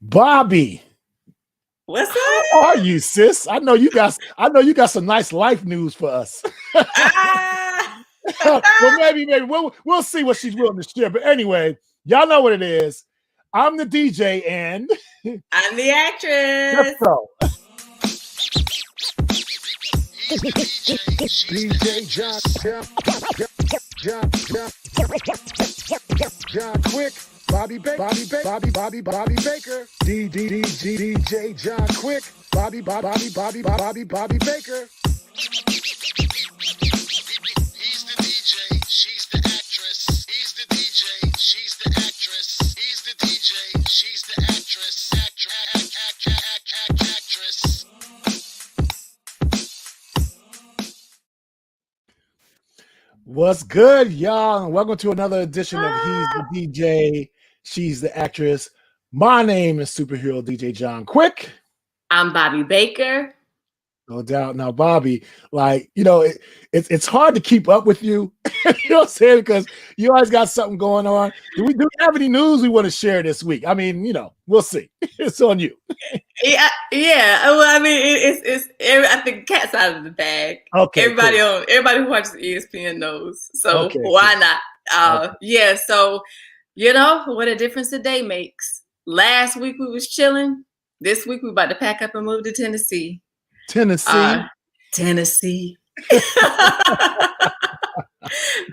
Bobbi, What's up? how are you, sis? I know you got some nice life news for us. Well, maybe we'll see what she's willing to share. But anyway, y'all know what it is. I'm the DJ and I'm the actress. Let's go. DJ John Quick, Bobbi Baker, DJ John Quick, Bobbi Baker. He's the DJ, she's the actress. He's the DJ, she's the actress. He's the DJ, she's the actress. Actress. What's good, y'all? Welcome to another edition of He's the DJ, She's the Actress. My name is superhero DJ John Quick. I'm Bobbi Baker. No doubt. Now, Bobbi, it's hard to keep up with you. You know what I'm saying? Because you always got something going on. Do we have any news we want to share this week? I mean, we'll see. It's on you. Yeah. Well, I mean, it's I think cat's out of the bag. Okay. Everybody cool. Everybody who watches ESPN knows. So Okay, why cool. not? Yeah. So what a difference a day makes. Last week we was chilling. This week we about to pack up and move to Tennessee. Tennessee.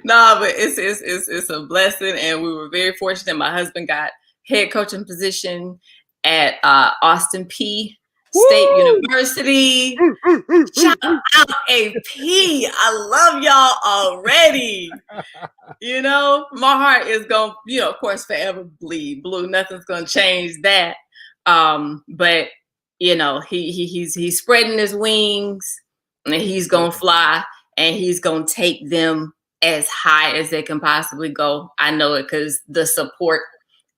No, but it's a blessing, and we were very fortunate. My husband got head coaching position at Austin P State University. Shout out AP. I love y'all already. My heart is going, of course, forever bleed blue. Nothing's going to change that. But he's spreading his wings, and he's going to fly, and he's going to take them as high as they can possibly go. I know it because the support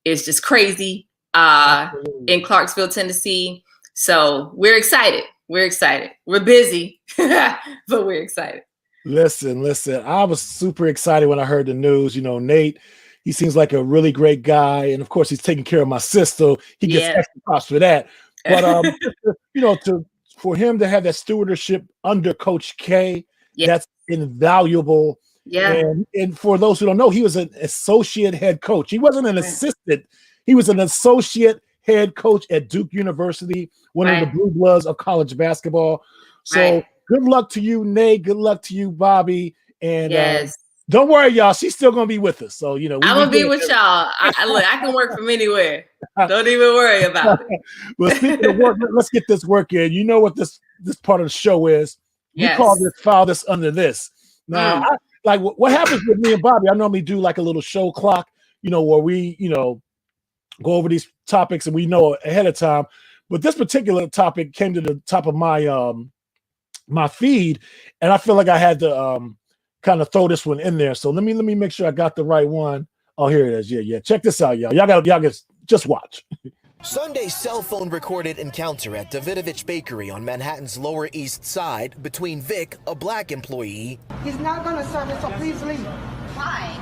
is just crazy in Clarksville, Tennessee. So we're excited. We're busy, but we're excited. Listen. I was super excited when I heard the news. Nate, he seems like a really great guy. And of course, he's taking care of my sis, so he gets extra props for that. But, for him to have that stewardship under Coach K, that's invaluable. Yeah. And for those who don't know, he was an associate head coach. He wasn't an assistant. He was an associate head coach at Duke University, one of the blue bloods of college basketball. So good luck to you, Nate. Good luck to you, Bobbi. And don't worry, y'all. She's still going to be with us. So, I'm going to be with y'all. I can work from anywhere. Don't even worry about it. Well, speaking of work, let's get this work in. You know what this part of the show is. We file this under this. Now, what happens with me and Bobbi, I normally do like a little show clock, where we, go over these topics and we know ahead of time. But this particular topic came to the top of my my feed, and I feel like I had to kind of throw this one in there. So let me make sure I got the right one. Oh, here it is. Yeah. Check this out, y'all. Y'all got just watch. Sunday's cell phone recorded encounter at Davidovich Bakery on Manhattan's Lower East Side between Vic, a black employee, he's not going to serve it, so please leave. Why?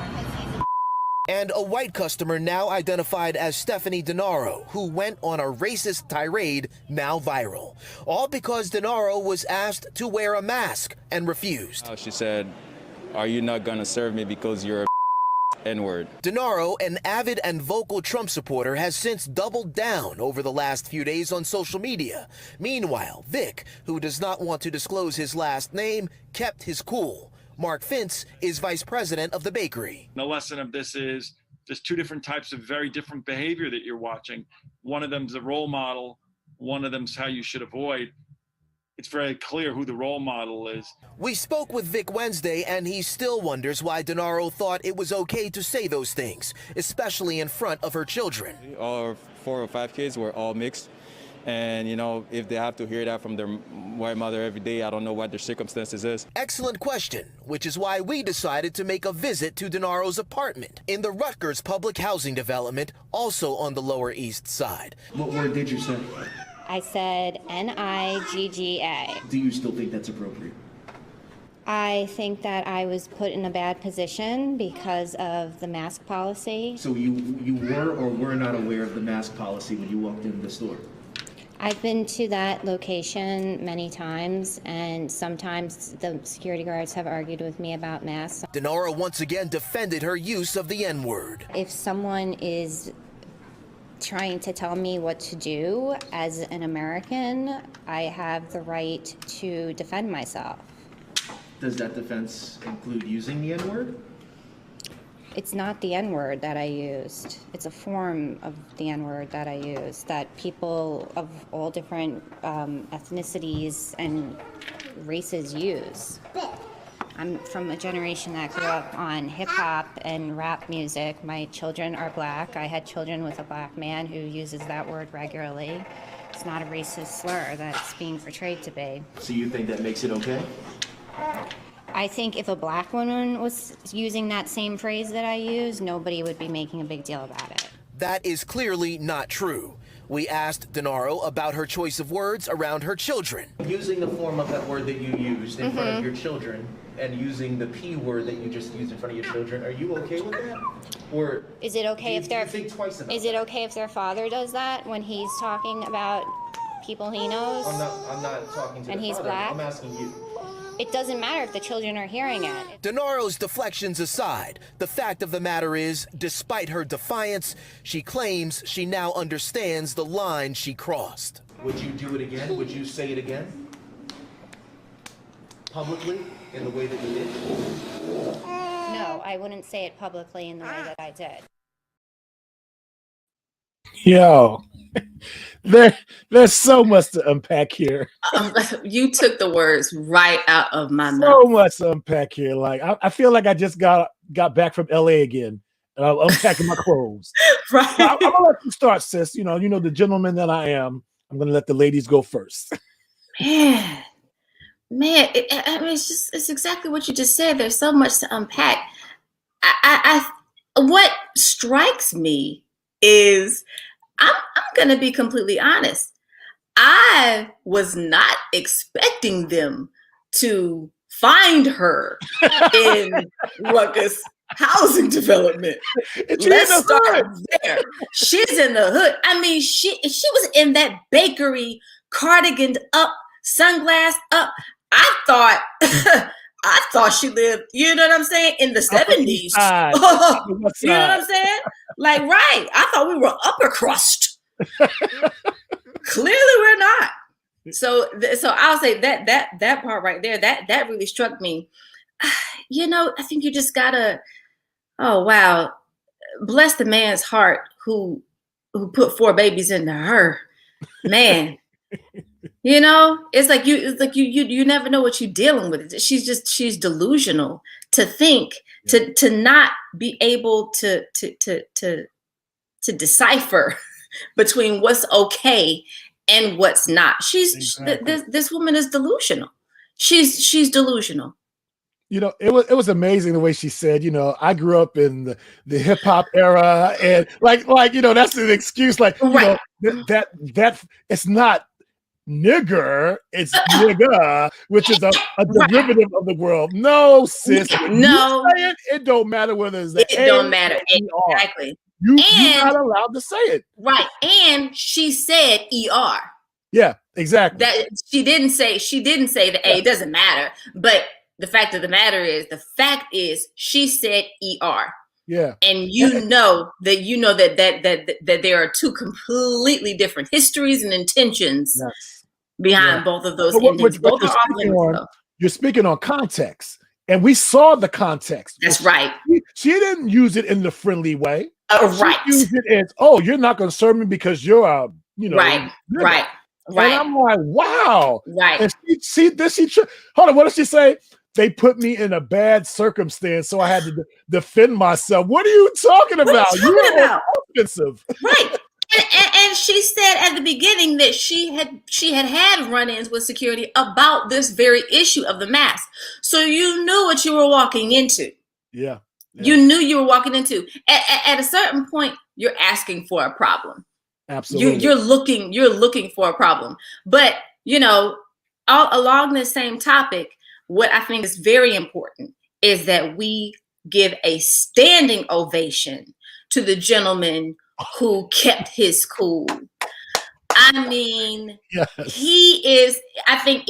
and a white customer now identified as Stephanie Denaro, who went on a racist tirade now viral. All because Denaro was asked to wear a mask and refused. She said, "Are you not going to serve me because you're a N-word?" Denaro, an avid and vocal Trump supporter, has since doubled down over the last few days on social media. Meanwhile, Vic, who does not want to disclose his last name, kept his cool. Mark Fintz is vice president of the bakery. The lesson of this is there's two different types of very different behavior that you're watching. One of them's a role model. One of them's how you should avoid. It's very clear who the role model is. We spoke with Vic Wednesday, and he still wonders why Denaro thought it was okay to say those things, especially in front of her children. Our 4 or 5 kids were all mixed. And, you know, if they have to hear that from their white mother every day, I don't know what their circumstances is. Excellent question, which is why we decided to make a visit to Denaro's apartment in the Rutgers public housing development, also on the Lower East Side. What word did you say? I said N-I-G-G-A. Do you still think that's appropriate? I think that I was put in a bad position because of the mask policy. So you were or were not aware of the mask policy when you walked into the store? I've been to that location many times, and sometimes the security guards have argued with me about masks. Denara once again defended her use of the N-word. If someone is trying to tell me what to do as an American, I have the right to defend myself. Does that defense include using the N-word? It's not the N-word that I used. It's a form of the N-word that I used that people of all different ethnicities and races use. I'm from a generation that grew up on hip-hop and rap music. My children are black. I had children with a black man who uses that word regularly. It's not a racist slur that's being portrayed to be. So you think that makes it okay? I think if a black woman was using that same phrase that I use, nobody would be making a big deal about it. That is clearly not true. We asked Denaro about her choice of words around her children. Using the form of that word that you used in front of your children and using the P word that you just used in front of your children, are you okay with that? Or is it okay if their think twice about is it okay if their father does that when he's talking about people he knows? I'm not talking to and the he's father. black? I'm asking you. It doesn't matter if the children are hearing it. Denaro's deflections aside, the fact of the matter is, despite her defiance, she claims she now understands the line she crossed. Would you do it again? Would you say it again? Publicly, in the way that you did? No, I wouldn't say it publicly in the way that I did. Yo, there's so much to unpack here. You took the words right out of my mouth. So much to unpack here. Like I feel like I just got back from LA again, and I'm unpacking my clothes. Right. So I'm gonna let you start, sis. You know the gentleman that I am. I'm gonna let the ladies go first. Man, I mean, it's exactly what you just said. There's so much to unpack. What strikes me is I'm gonna be completely honest. I was not expecting them to find her in Ruckus housing development. Let's start there. She's in the hood. I mean, she was in that bakery, cardigan up, sunglass up. I thought she lived, you know what I'm saying, in the 70s. You know what I'm saying? Like, right. I thought we were upper crust. Clearly we're not. So I'll say that part right there, that really struck me. You know, I think you just gotta, oh wow, bless the man's heart who put 4 babies into her. Man. You know, it's like you never know what you're dealing with. She's delusional to think, to not be able to decipher between what's okay and what's not. This woman is delusional. She's delusional. You know, it was amazing the way she said, you know, I grew up in the hip hop era, and like you know, that's an excuse. Like, right. You know, that it's not nigger, it's nigga, which is a derivative of the world. No, sis. No, it don't matter whether it's the it don't matter. Exactly. You're not allowed to say it. Right. And she said ER. Yeah, exactly. That she didn't say the A. It doesn't matter. But the fact of the matter is, she said ER. Yeah. And you know that there are 2 completely different histories and intentions behind both of those endings. Both are off limits. You're speaking on context, and we saw the context. That's right. She didn't use it in the friendly way. Right. She used it as, oh, you're not going to serve me because you're a, you know. Right. And I'm like, wow. Right. And hold on, what did she say? They put me in a bad circumstance, so I had to defend myself. What are you talking about? You're offensive. Right. And she said at the beginning that she had run-ins with security about this very issue of the mask. So you knew what you were walking into. Yeah. You knew you were walking into. At a certain point, you're asking for a problem. Absolutely. You're looking for a problem. But, you know, all along this same topic, what I think is very important is that we give a standing ovation to the gentleman who kept his cool. I mean, yes. he is. I think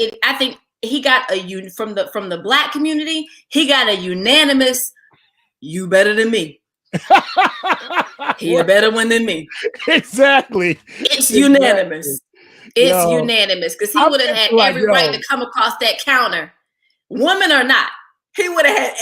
he got from the Black community. He got a unanimous. You better than me. He a better one than me. Exactly. It's unanimous. It's unanimous because he would have had every right to come across that counter, woman or not. He would have had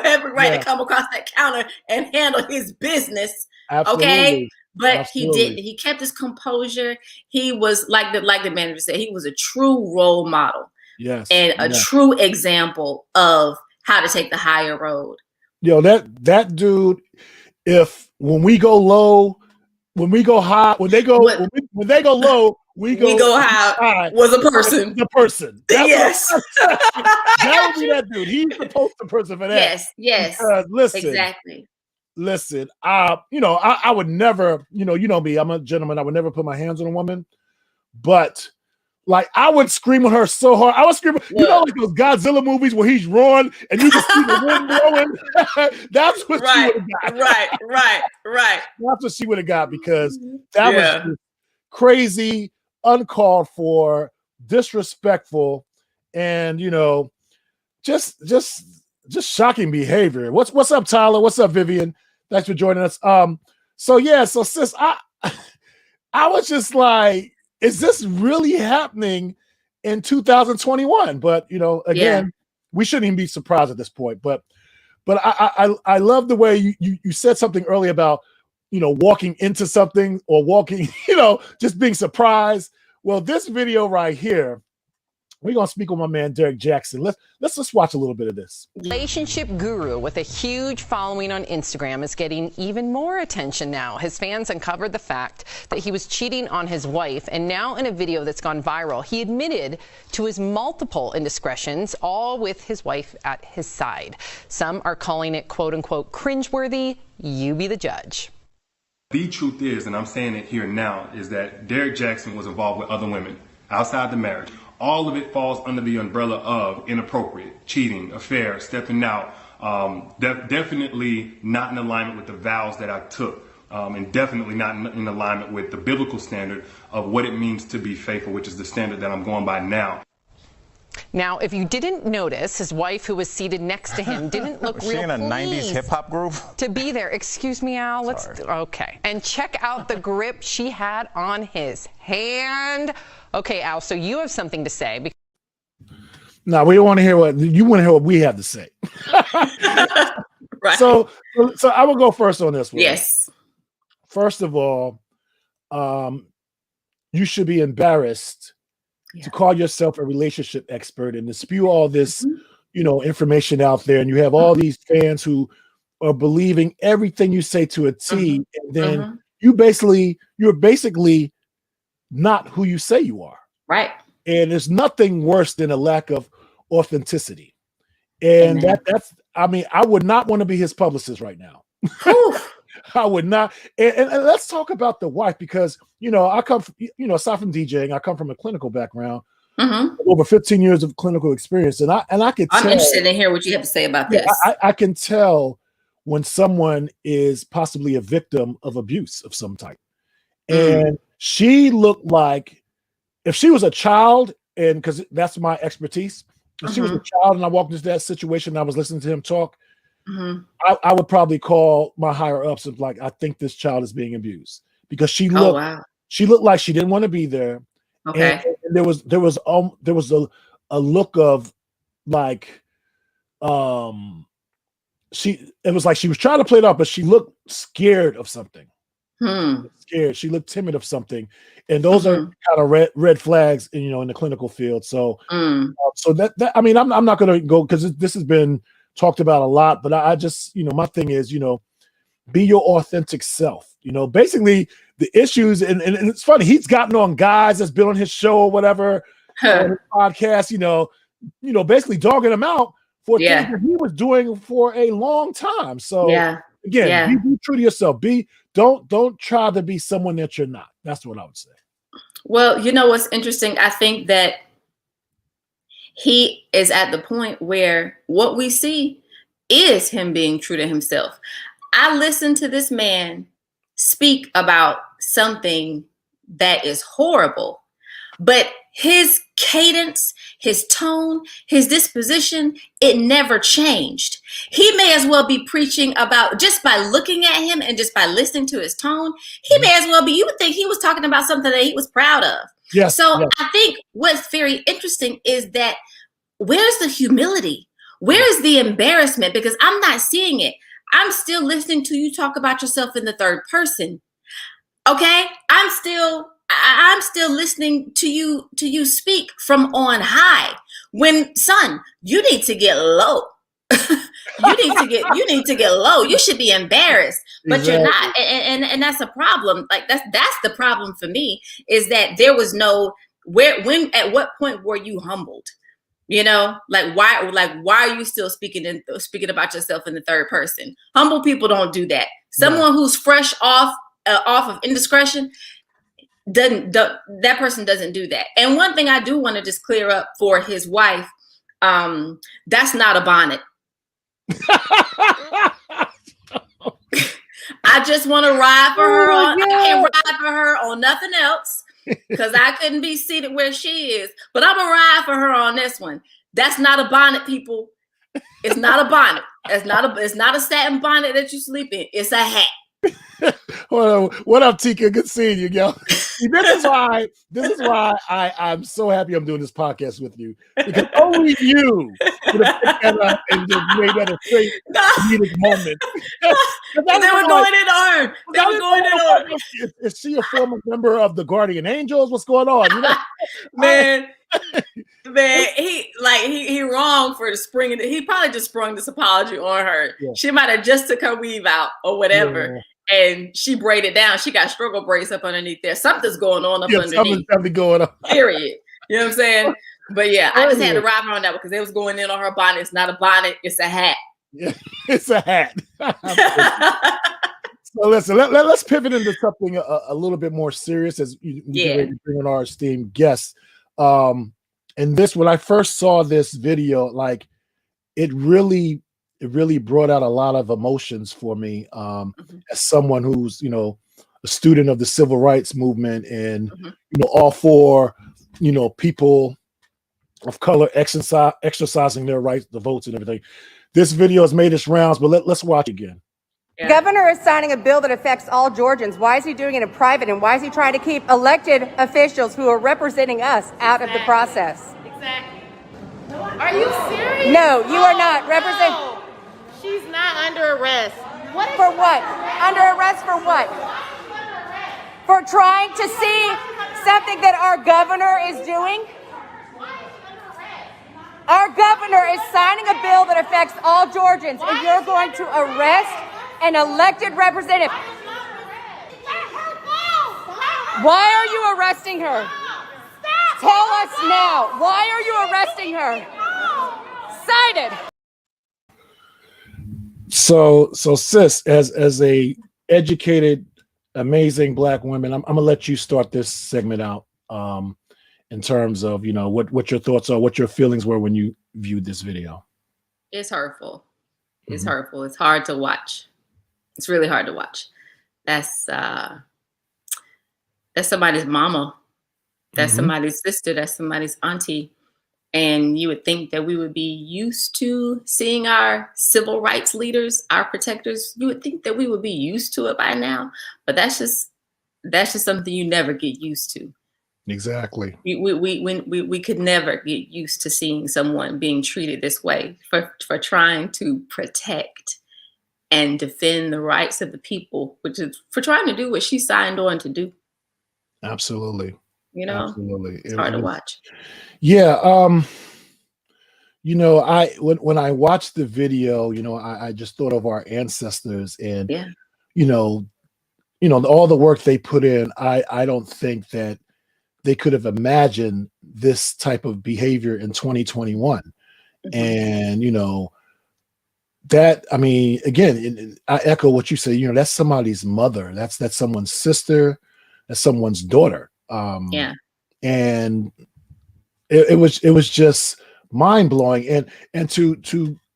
every right to come across that counter and handle his business. Absolutely. Okay. But Absolutely. he didn't. He kept his composure. He was like the manager said, he was a true role model. Yes. And a true example of how to take the higher road. That dude, when we go low, when we go high, when they go low, we go high. Was a person. The person. Yes. That would be that dude. He's the poster person for that. Yes. Because, listen. Exactly. Listen, I would never, you know me, I'm a gentleman. I would never put my hands on a woman, but like I would scream at her so hard. I would scream, like those Godzilla movies where he's roaring and you can see the wind blowing. That's what she would have got. Right. That's what she would have got because that was crazy, uncalled for, disrespectful, and just shocking behavior. What's up, Tyler? What's up, Vivian? Thanks for joining us. So sis, I was just like, is this really happening in 2021? But again, we shouldn't even be surprised at this point. But I love the way you said something earlier about walking into something or walking, just being surprised. Well, this video right here, we're going to speak with my man, Derek Chauvin. Let's just watch a little bit of this. Relationship guru with a huge following on Instagram is getting even more attention now. His fans uncovered the fact that he was cheating on his wife, and now in a video that's gone viral, he admitted to his multiple indiscretions, all with his wife at his side. Some are calling it, quote unquote, cringeworthy. You be the judge. The truth is, and I'm saying it here now, is that Derek Chauvin was involved with other women outside the marriage. All of it falls under the umbrella of inappropriate, cheating, affair, stepping out, definitely not in alignment with the vows that I took, and definitely not in alignment with the biblical standard of what it means to be faithful, which is the standard that I'm going by now. Now, if you didn't notice, his wife, who was seated next to him, didn't look real in a 90s hip-hop group? To be there. Excuse me, Al. Okay. And check out the grip she had on his hand. Okay, Al, so you have something to say. No, we don't want to hear what you want to hear what we have to say. Right. So I will go first on this one. Yes. First of all, you should be embarrassed to call yourself a relationship expert and to spew all this, information out there. And you have all these fans who are believing everything you say to a T, and then you're basically not who you say you are. Right. And there's nothing worse than a lack of authenticity. And I would not want to be his publicist right now. I would not. And let's talk about the wife, because, I come from, aside from DJing, I come from a clinical background, over 15 years of clinical experience. And I could tell. I'm interested in hear what you have to say about this. I can tell when someone is possibly a victim of abuse of some type. And she looked like, if she was a child, and because that's my expertise, if she was a child and I walked into that situation and I was listening to him talk, I would probably call my higher ups and like, I think this child is being abused, because she looked like she didn't want to be there. Okay. And there was a look of like, it was like she was trying to play it off, but she looked scared of something. Scared. She looked timid of something, and those are kind of red flags, in the clinical field. So, so that I mean, I'm not going to go because this has been talked about a lot, but I just, my thing is, be your authentic self. Basically the issues, and it's funny, he's gotten on guys that's been on his show or whatever, on his podcast, basically dogging him out for things that he was doing for a long time. So again, be true to yourself. Don't try to be someone that you're not. That's what I would say. Well, what's interesting, I think that he is at the point where what we see is him being true to himself. I listened to this man speak about something that is horrible, but his cadence, his tone, his disposition, it never changed. He may as well be preaching about, just by looking at him and just by listening to his tone, he may as well be, you would think he was talking about something that he was proud of. Yes. So yes. I think what's very interesting is that where's the humility? Where's the embarrassment? Because I'm not seeing it. I'm still listening to you talk about yourself in the third person. Okay? I'm still listening to you speak from on high. When, son, you need to get low. you need to get low. You should be embarrassed, but Exactly. you're not. And that's a problem. Like that's the problem for me, is that there was no at what point were you humbled? You know, why are you still speaking about yourself in the third person? Humble people don't do that. Someone who's fresh off of indiscretion, that person doesn't do that. And one thing I do want to just clear up for his wife, that's not a bonnet. I just want to ride for her on. I can't ride for her on nothing else because I couldn't be seated where she is. But I'm gonna ride for her on this one. That's not a bonnet, people. It's not a bonnet. It's not a satin bonnet that you sleep in. It's a hat. What up, Tika? Good seeing you, yo. See, this is why I'm so happy I'm doing this podcast with you, because only you could have picked that up and just made that a straight comedic moment. They were going in on. They were going in on. Is she a former member of the Guardian Angels? What's going on? You know? Man, he wrong for springing. He probably just sprung this apology on her. Yeah. She might have just took her weave out or whatever. Yeah. And she braided down. She got struggle braids up underneath there. Something's going on up underneath. Something going on. Period. You know what I'm saying? But yeah, I just had to ride her on that because they was going in on her bonnet. It's not a bonnet. It's a hat. Yeah, it's a hat. So listen, let's pivot into something a little bit more serious as we get ready to bring in our esteemed guests. And this, when I first saw this video, like it really brought out a lot of emotions for me as someone who's, you know, a student of the civil rights movement and, you know, all for, you know, people of color exercising their rights, the votes and everything. This video has made its rounds, but let's watch again. The governor is signing a bill that affects all Georgians. Why is he doing it in private? And why is he trying to keep elected officials who are representing us out of the process? Exactly. Are you serious? No, you are not. Represent. She's not under arrest. For what? Under arrest for what? For trying to see something that our governor is doing? Our governor is signing a bill that affects all Georgians, and you're going to arrest an elected representative. Why are you arresting her? Tell us now. Why are you arresting her? Cited. So sis, as a educated, amazing Black woman, I'm gonna let you start this segment out in terms of, you know, what your thoughts are, what your feelings were when you viewed this video. It's hurtful. It's hurtful. It's hard to watch. It's really hard to watch. That's somebody's mama. That's somebody's sister. That's somebody's auntie. And you would think that we would be used to seeing our civil rights leaders, our protectors. You would think that we would be used to it by now, but that's just something you never get used to. Exactly. We could never get used to seeing someone being treated this way for trying to protect and defend the rights of the people, which is for trying to do what she signed on to do. Absolutely. You know, absolutely. It's hard to watch. Yeah. You know, when I watched the video, you know, I just thought of our ancestors and, you know, all the work they put in. I don't think that they could have imagined this type of behavior in 2021. And, you know, that, I mean, again, I echo what you say, you know, that's somebody's mother. That's someone's sister. That's someone's daughter. And it was just mind-blowing. And to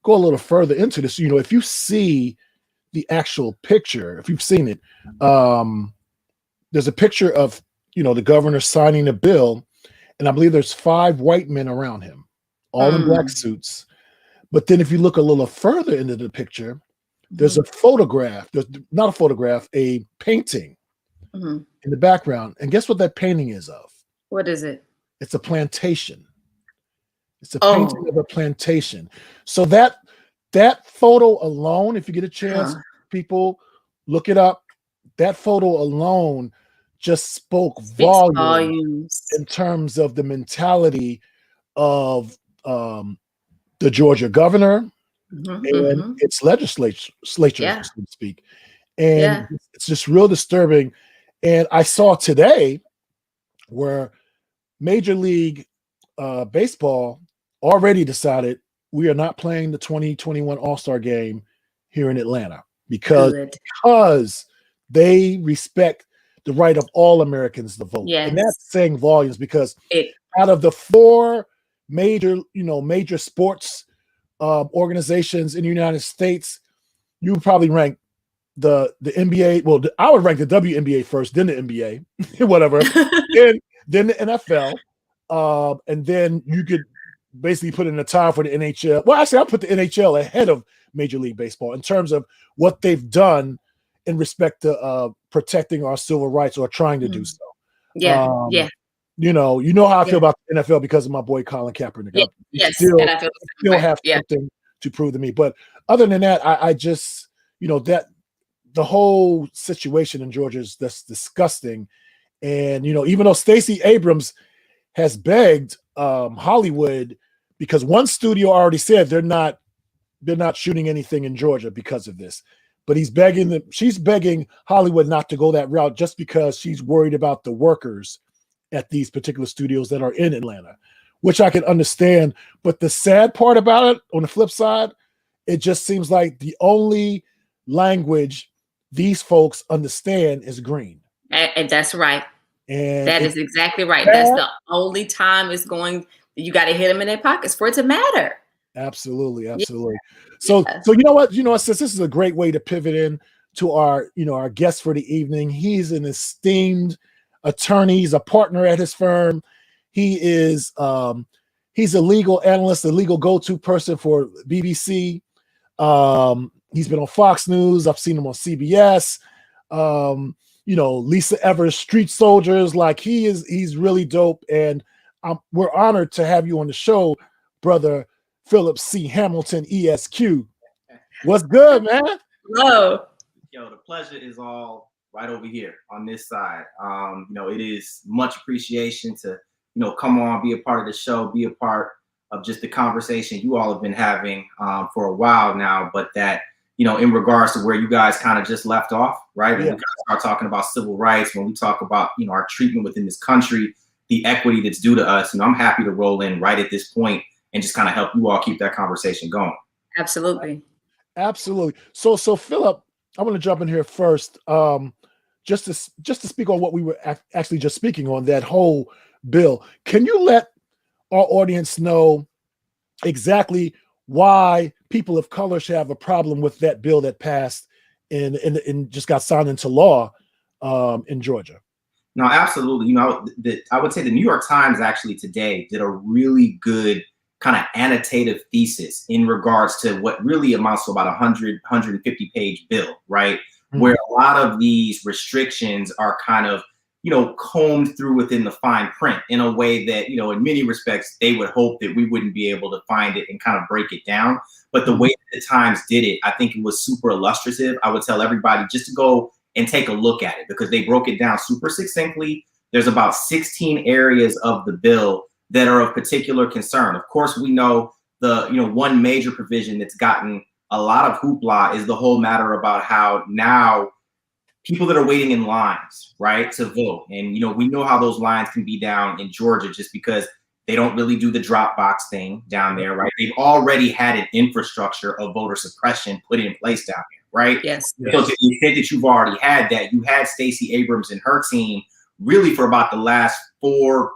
go a little further into this, if you see the actual picture, if you've seen it, there's a picture of the governor signing a bill, and I believe there's 5 white men around him, all in black suits. But then if you look a little further into the picture, there's a photograph. There's not a photograph, a painting in the background. And guess what that painting is of? What is it? It's a plantation. It's a painting of a plantation. So that photo alone, if you get a chance, people look it up. That photo alone just spoke volumes in terms of the mentality of the Georgia governor and its legislature, so to speak. And it's just real disturbing. And I saw today where Major League Baseball already decided we are not playing the 2021 All-Star game here in Atlanta because they respect the right of all Americans to vote. And that's saying volumes because out of the 4 major sports organizations in the United States, you would probably rank the NBA. Well, I would rank the WNBA first, then the NBA, whatever, then the NFL, and then you could basically put in a tie for the NHL. Well, actually, I'll put the NHL ahead of Major League Baseball in terms of what they've done in respect to protecting our civil rights or trying to do so. You know how I feel about the NFL because of my boy Colin Kaepernick. And I still have something to prove to me. But other than that, I just that the whole situation in Georgia is that's disgusting. And even though Stacey Abrams has begged Hollywood, because one studio already said they're not shooting anything in Georgia because of this. But she's begging Hollywood not to go that route just because she's worried about the workers at these particular studios that are in Atlanta, which I can understand. But the sad part about it, on the flip side, it just seems like the only language these folks understand is green. And that's right. And that is exactly right. That's the only time you got to hit them in their pockets for it to matter. Absolutely. So you know what? Since this is a great way to pivot in to our guest for the evening. He's an esteemed attorney. He's a partner at his firm. He is he's a legal analyst, a legal go-to person for BBC. He's been on Fox News. I've seen him on CBS. Lisa Evers, Street Soldiers. Like he's really dope. And we're honored to have you on the show, brother Philip C. Hamilton, ESQ. What's good, man? Hello. Yo, the pleasure is all right over here on this side. It is much appreciation to, come on, be a part of the show, be a part of just the conversation you all have been having for a while now, but that, in regards to where you guys kind of just left off, right? When we start talking about civil rights, when we talk about, our treatment within this country, the equity that's due to us, I'm happy to roll in right at this point and just kind of help you all keep that conversation going. Absolutely. So Philip, I want to jump in here first, just to speak on what we were actually just speaking on, that whole bill. Can you let our audience know exactly why people of color should have a problem with that bill that passed and just got signed into law in Georgia? No, absolutely. I would say the New York Times actually today did a really good kind of annotative thesis in regards to what really amounts to about 150 page bill, right? Mm-hmm. Where a lot of these restrictions are kind of, combed through within the fine print in a way that, in many respects, they would hope that we wouldn't be able to find it and kind of break it down. But the way that the Times did it, I think it was super illustrative. I would tell everybody just to go and take a look at it because they broke it down super succinctly. There's about 16 areas of the bill that are of particular concern. Of course, we know the, one major provision that's gotten a lot of hoopla is the whole matter about how now people that are waiting in lines, right, to vote. And, we know how those lines can be down in Georgia just because they don't really do the drop box thing down there, right? They've already had an infrastructure of voter suppression put in place down here, right? Yes. So to the extent that you've already had that, you had Stacey Abrams and her team really for about the last 4-6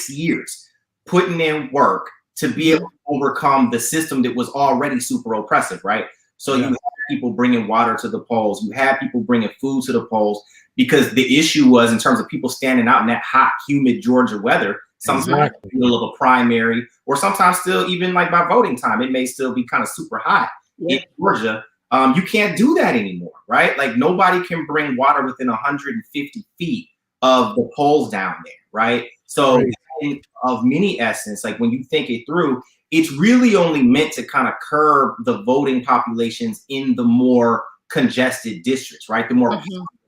years putting in work to be able to overcome the system that was already super oppressive, right? So you had people bringing water to the polls. You had people bringing food to the polls, because the issue was, in terms of people standing out in that hot, humid Georgia weather, sometimes in the middle of a primary, or sometimes still even like by voting time, it may still be kind of super hot in Georgia. You can't do that anymore, right? Like nobody can bring water within 150 feet of the polls down there, right? So of many essence, like when you think it through, it's really only meant to kind of curb the voting populations in the more congested districts, right? The more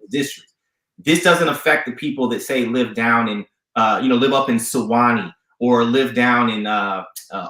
districts. This doesn't affect the people that say live down in, live up in Sewanee, or live down in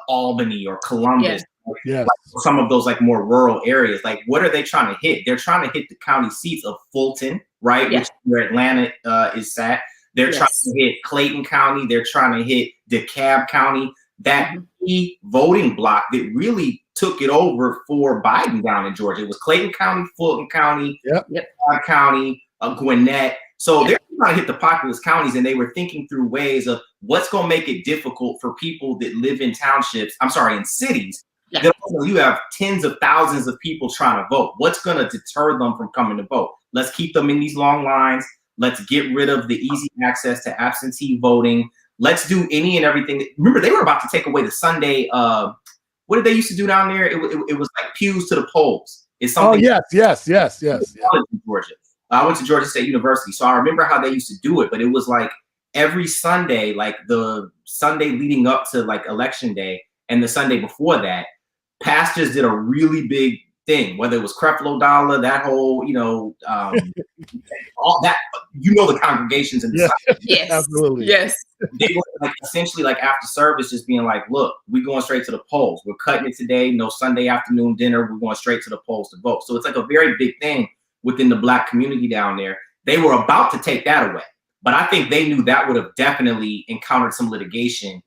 Albany or Columbus. Like some of those like more rural areas. Like, what are they trying to hit? They're trying to hit the county seats of Fulton, right? Which is where Atlanta is sat. They're trying to hit Clayton County. They're trying to hit DeKalb County. That key voting block that really took it over for Biden down in Georgia. It was Clayton County, Fulton County, DeKalb County, Gwinnett. So they're trying to hit the populous counties, and they were thinking through ways of what's going to make it difficult for people that live in townships. I'm sorry, in cities. That also you have tens of thousands of people trying to vote. What's going to deter them from coming to vote? Let's keep them in these long lines. Let's get rid of the easy access to absentee voting. Let's do any and everything. Remember, they were about to take away the Sunday. What did they used to do down there? It was like pews to the polls. It's something. Oh, yes. In Georgia. I went to Georgia State University, so I remember how they used to do it. But it was like every Sunday, like the Sunday leading up to like election day and the Sunday before that, pastors did a really big thing, whether it was Creflo Dollar, that whole, all that, the congregations in the absolutely. They were like essentially like after service, just being like, look, we're going straight to the polls. We're cutting it today. No Sunday afternoon dinner. We're going straight to the polls to vote. So it's like a very big thing within the Black community down there. They were about to take that away, but I think they knew that would have definitely encountered some litigation,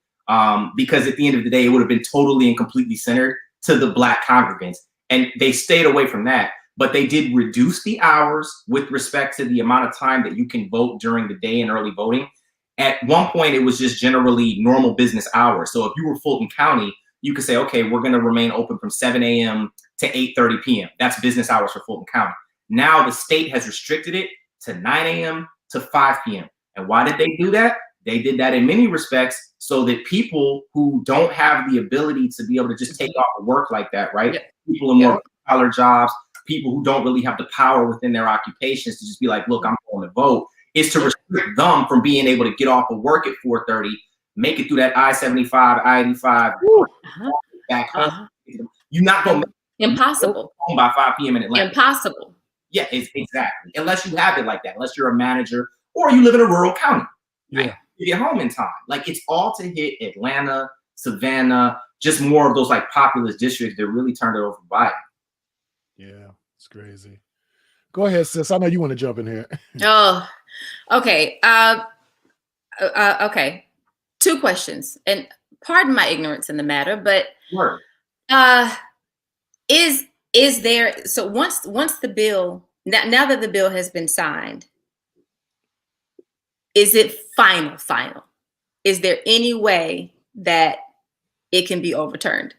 because at the end of the day, it would have been totally and completely centered to the Black congregants. And they stayed away from that, but they did reduce the hours with respect to the amount of time that you can vote during the day in early voting. At one point, it was just generally normal business hours. So if you were Fulton County, you could say, okay, we're going to remain open from 7 a.m. to 8:30 p.m. That's business hours for Fulton County. Now the state has restricted it to 9 a.m. to 5 p.m. And why did they do that? They did that in many respects so that people who don't have the ability to be able to just take off of work like that, right? People in more collar jobs, people who don't really have the power within their occupations to just be like, look, I'm going to vote, is to restrict them from being able to get off of work at 4:30, make it through that I-75, I-85, back home. You're not going to impossible home by 5 p.m. in Atlanta. Impossible. Yeah, exactly. Unless you have it like that, unless you're a manager or you live in a rural county. Yeah. You get home in time. Like it's all to hit Atlanta, Savannah, just more of those like populous districts that really turned it over to Biden. Yeah, it's crazy. Go ahead, sis. I know you want to jump in here. Oh, okay. Okay. 2 questions, and pardon my ignorance in the matter, but is there, so once the bill, now that the bill has been signed, is it final? Is there any way that it can be overturned?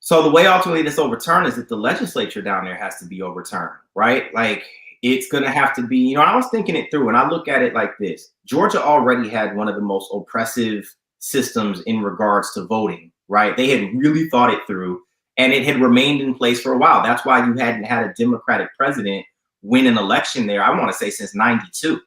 So the way ultimately this overturned is that the legislature down there has to be overturned, right? Like it's going to have to be, I was thinking it through and I look at it like this. Georgia already had one of the most oppressive systems in regards to voting, right? They had really thought it through and it had remained in place for a while. That's why you hadn't had a Democratic president win an election there, I want to say since 92.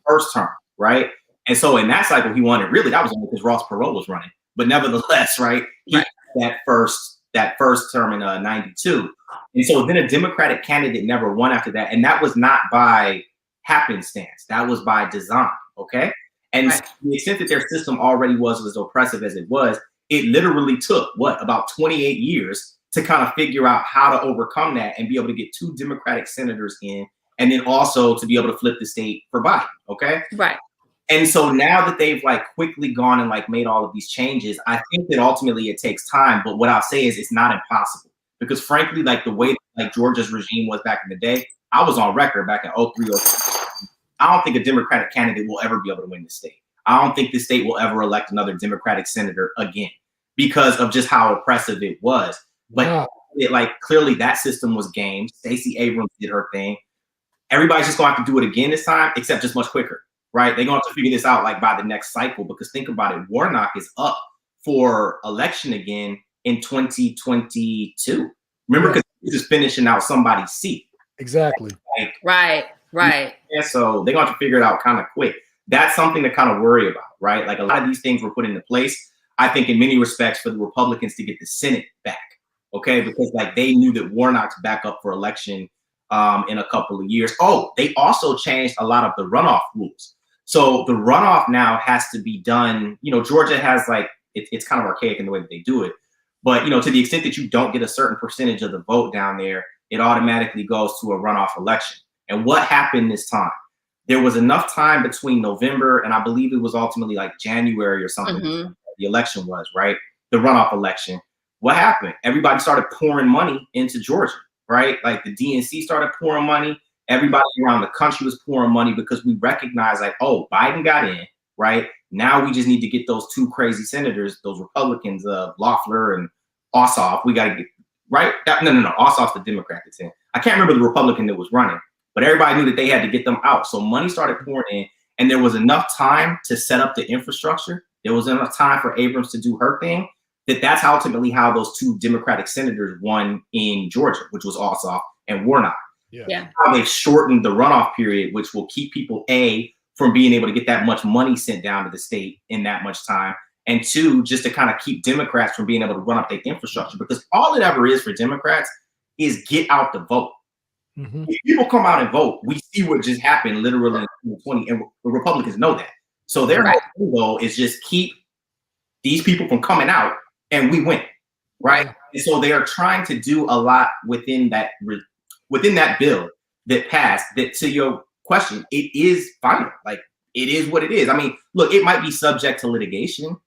First term, right? And so in that cycle, he won it. Really, that was only because Ross Perot was running. But nevertheless, right, he had that first term in 92. And so then a Democratic candidate never won after that. And that was not by happenstance. That was by design, okay? And to the extent that their system already was as oppressive as it was, it literally took, about 28 years to kind of figure out how to overcome that and be able to get 2 Democratic senators in, and then also to be able to flip the state for Biden, okay? Right. And so now that they've like quickly gone and like made all of these changes, I think that ultimately it takes time. But what I'll say is it's not impossible because frankly, like the way like Georgia's regime was back in the day, I was on record back in 03. I don't think a Democratic candidate will ever be able to win the state. I don't think the state will ever elect another Democratic senator again because of just how oppressive it was. But clearly that system was game. Stacey Abrams did her thing. Everybody's just gonna have to do it again this time, except just much quicker, right? They're gonna have to figure this out like by the next cycle, because think about it, Warnock is up for election again in 2022. Remember, because he's just finishing out somebody's seat. Exactly. Right. Yeah, so they're gonna have to figure it out kind of quick. That's something to kind of worry about, right? Like a lot of these things were put into place, I think, in many respects for the Republicans to get the Senate back, okay? Because like they knew that Warnock's back up for election in a couple of years. Oh, they also changed a lot of the runoff rules. So the runoff now has to be done. You know, Georgia has like, it's kind of archaic in the way that they do it. But, you know, to the extent that you don't get a certain percentage of the vote down there, it automatically goes to a runoff election. And what happened this time? There was enough time between November and I believe it was ultimately like January or something. Mm-hmm. The election was, right? The runoff election. What happened? Everybody started pouring money into Georgia, right? Like the DNC started pouring money. Everybody around the country was pouring money because we recognized like, oh, Biden got in, right? Now we just need to get those two crazy senators, those Republicans, Loeffler and Ossoff. We got to get, right? No. Ossoff's the Democrat that's in. I can't remember the Republican that was running. But everybody knew that they had to get them out. So money started pouring in, and there was enough time to set up the infrastructure. There was enough time for Abrams to do her thing. That's ultimately how those two Democratic senators won in Georgia, which was Ossoff and Warnock. Yeah. How they've shortened the runoff period, which will keep people, A, from being able to get that much money sent down to the state in that much time. And two, just to kind of keep Democrats from being able to run up their infrastructure. Because all it ever is for Democrats is get out the vote. Mm-hmm. If people come out and vote, we see what just happened literally in 2020, and the Republicans know that. So their whole goal is just keep these people from coming out, and we win, right? And so they are trying to do a lot within that bill that passed. That, to your question, it is final. Like it is what it is. I mean, look, it might be subject to litigation.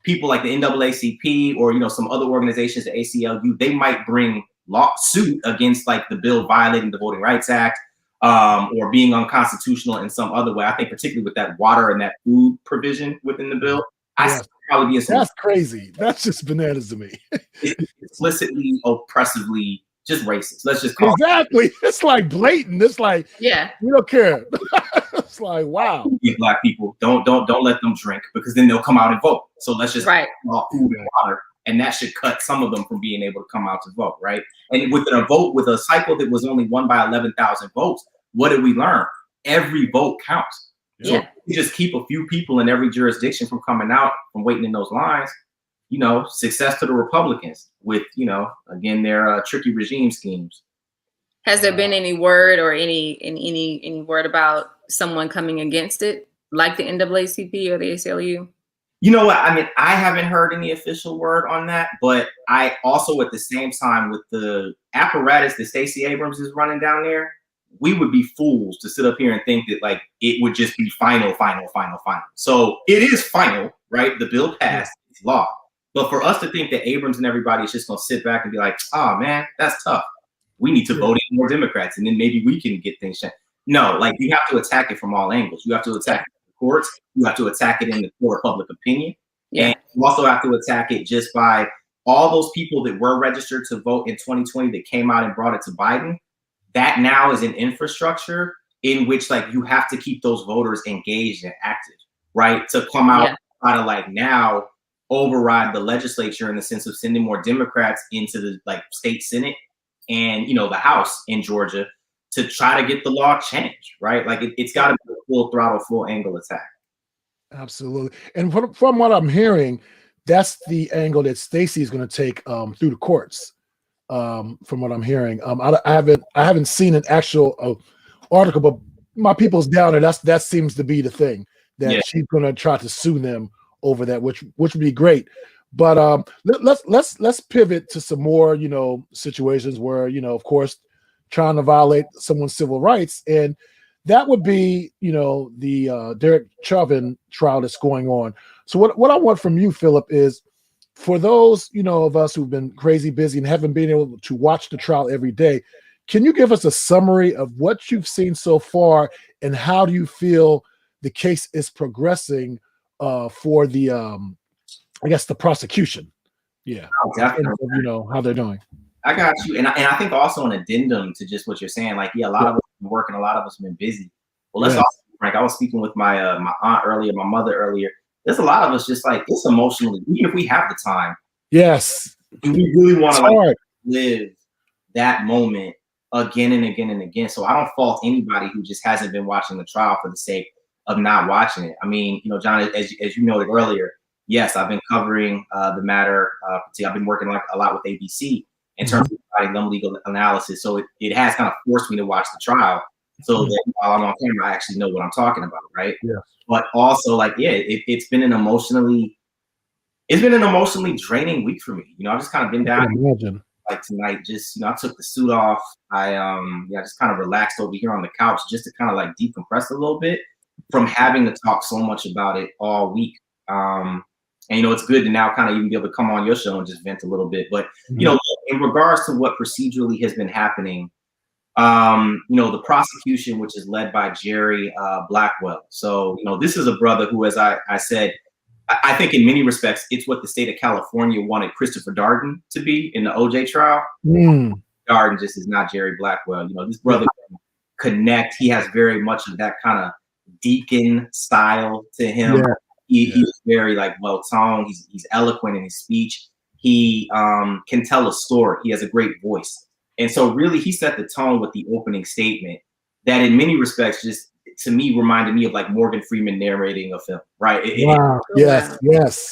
People like the NAACP or some other organizations, the ACLU, they might bring lawsuit against like the bill violating the Voting Rights Act or being unconstitutional in some other way. I think particularly with that water and that food provision within the bill, probably be that's crazy. That's just bananas to me. It's explicitly, oppressively, just racist. Let's just call it. It's like blatant. It's like, we don't care. It's like, wow. Black people don't let them drink because then they'll come out and vote. So let's just call food and water. And that should cut some of them from being able to come out to vote, right? And with a cycle that was only won by 11,000 votes, what did we learn? Every vote counts. So if you just keep a few people in every jurisdiction from coming out, from waiting in those lines, success to the Republicans with, again, their tricky regime schemes. Has there been any word or any word about someone coming against it, like the NAACP or the ACLU? You know what? I mean, I haven't heard any official word on that, but I also, at the same time, with the apparatus that Stacey Abrams is running down there, we would be fools to sit up here and think that like it would just be final. So it is final, right? The bill passed, it's law. But for us to think that Abrams and everybody is just going to sit back and be like, oh man, that's tough. We need to vote in more Democrats and then maybe we can get things changed. No, like you have to attack it from all angles. You have to attack courts, you have to attack it in the court of public opinion. And you also have to attack it just by all those people that were registered to vote in 2020 that came out and brought it to Biden. That now is an infrastructure in which like you have to keep those voters engaged and active, right? To come out try to like now override the legislature in the sense of sending more Democrats into the like state Senate and the House in Georgia to try to get the law changed, right? Like it's got to be a full throttle, full angle attack. Absolutely. And from what I'm hearing, that's the angle that Stacey is going to take through the courts. From what I'm hearing, I haven't seen an actual article, but my people's down there. That seems to be the thing that she's going to try to sue them over that, which would be great. But let's pivot to some more situations where of course, trying to violate someone's civil rights. And that would be, the Derek Chauvin trial that's going on. So what I want from you, Philip, is for those, of us who've been crazy busy and haven't been able to watch the trial every day, can you give us a summary of what you've seen so far and how do you feel the case is progressing for the I guess the prosecution. Yeah, definitely. you know how they're doing. I got you, and I think also an addendum to just what you're saying. Like, yeah, a lot of us have been working, a lot of us have been busy. Well, let's also be frank. I was speaking with my my aunt earlier, my mother earlier. There's a lot of us just like it's emotionally, even if we have the time. Yes. Do we really want to like live that moment again and again and again? So I don't fault anybody who just hasn't been watching the trial for the sake of not watching it. I mean, you know, John, as you noted earlier, yes, I've been covering the matter. I've been working a lot with ABC in terms of providing them legal analysis. So it has kind of forced me to watch the trial so that while I'm on camera, I actually know what I'm talking about, right? Yeah. But also, like, yeah, it's been an emotionally draining week for me. You know, I've just kind of been down. Like tonight, just, you know, I took the suit off. I just kind of relaxed over here on the couch just to kind of like decompress a little bit from having to talk so much about it all week. And, you know, it's good to now kind of even be able to come on your show and just vent a little bit. But, you know, in regards to what procedurally has been happening, you know, the prosecution, which is led by Jerry Blackwell. So, you know, this is a brother who, as I said, I think in many respects, it's what the state of California wanted Christopher Darden to be in the OJ trial. Darden just is not Jerry Blackwell. You know, this brother can connect. He has very much of that kind of deacon style to him. Yeah. He's very like well-toned. He's eloquent in his speech. He can tell a story. He has a great voice. And so really he set the tone with the opening statement that in many respects just to me reminded me of like Morgan Freeman narrating a film, right? Yes.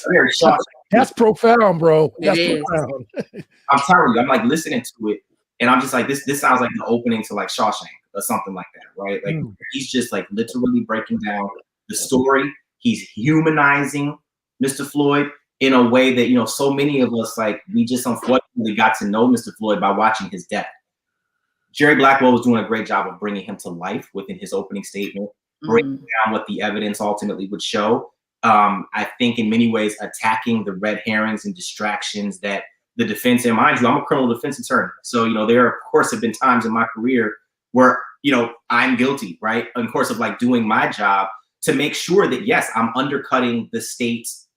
Very shocking. That's profound, bro. That's profound. I'm telling you, I'm like listening to it and I'm just like, this sounds like the opening to like Shawshank or something like that, right? Like he's just like literally breaking down the story. He's humanizing Mr. Floyd in a way that, you know, so many of us, like, we just unfortunately got to know Mr. Floyd by watching his death. Jerry Blackwell was doing a great job of bringing him to life within his opening statement, breaking down what the evidence ultimately would show. I think in many ways attacking the red herrings and distractions that the defense, and mind you, I'm a criminal defense attorney. So, you know, there of course have been times in my career where, you know, I'm guilty, right? In the course of like doing my job to make sure that, yes, I'm undercutting the state's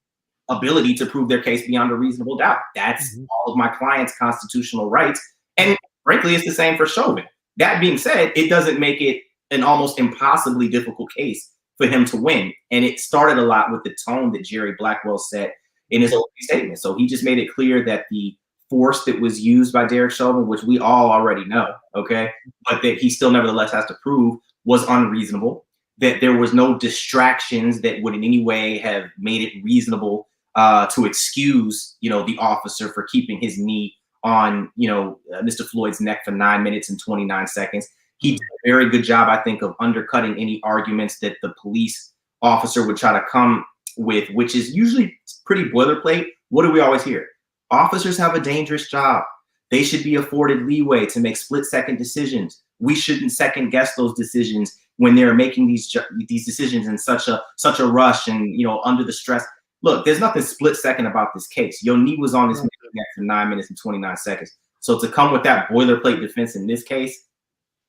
ability to prove their case beyond a reasonable doubt. That's all of my clients' constitutional rights. And frankly, it's the same for Chauvin. That being said, it doesn't make it an almost impossibly difficult case for him to win. And it started a lot with the tone that Jerry Blackwell set in his opening statement. So he just made it clear that the force that was used by Derek Chauvin, which we all already know, okay, but that he still nevertheless has to prove was unreasonable, that there was no distractions that would in any way have made it reasonable to excuse, you know, the officer for keeping his knee on, you know, Mr. Floyd's neck for 9 minutes and 29 seconds. He did a very good job, I think, of undercutting any arguments that the police officer would try to come with, which is usually pretty boilerplate. What do we always hear? Officers have a dangerous job. They should be afforded leeway to make split-second decisions. We shouldn't second-guess those decisions when they're making these decisions in such a rush and, you know, under the stress. Look, there's nothing split-second about this case. Your knee was on his neck for 9 minutes and 29 seconds. So to come with that boilerplate defense in this case,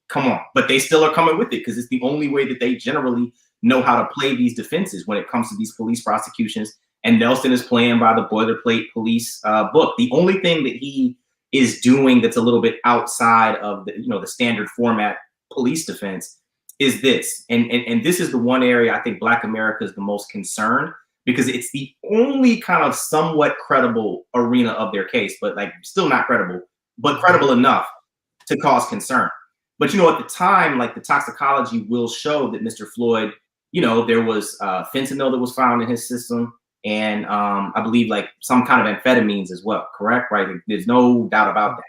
come on. But they still are coming with it because it's the only way that they generally know how to play these defenses when it comes to these police prosecutions. And Nelson is playing by the boilerplate police book. The only thing that he is doing that's a little bit outside of the, you know, the standard format police defense is this. And this is the one area I think Black America is the most concerned, because it's the only kind of somewhat credible arena of their case, but like still not credible, but credible enough to cause concern. But, you know, at the time, like the toxicology will show that Mr. Floyd, you know, there was fentanyl that was found in his system. And I believe like some kind of amphetamines as well, correct? Right? There's no doubt about that.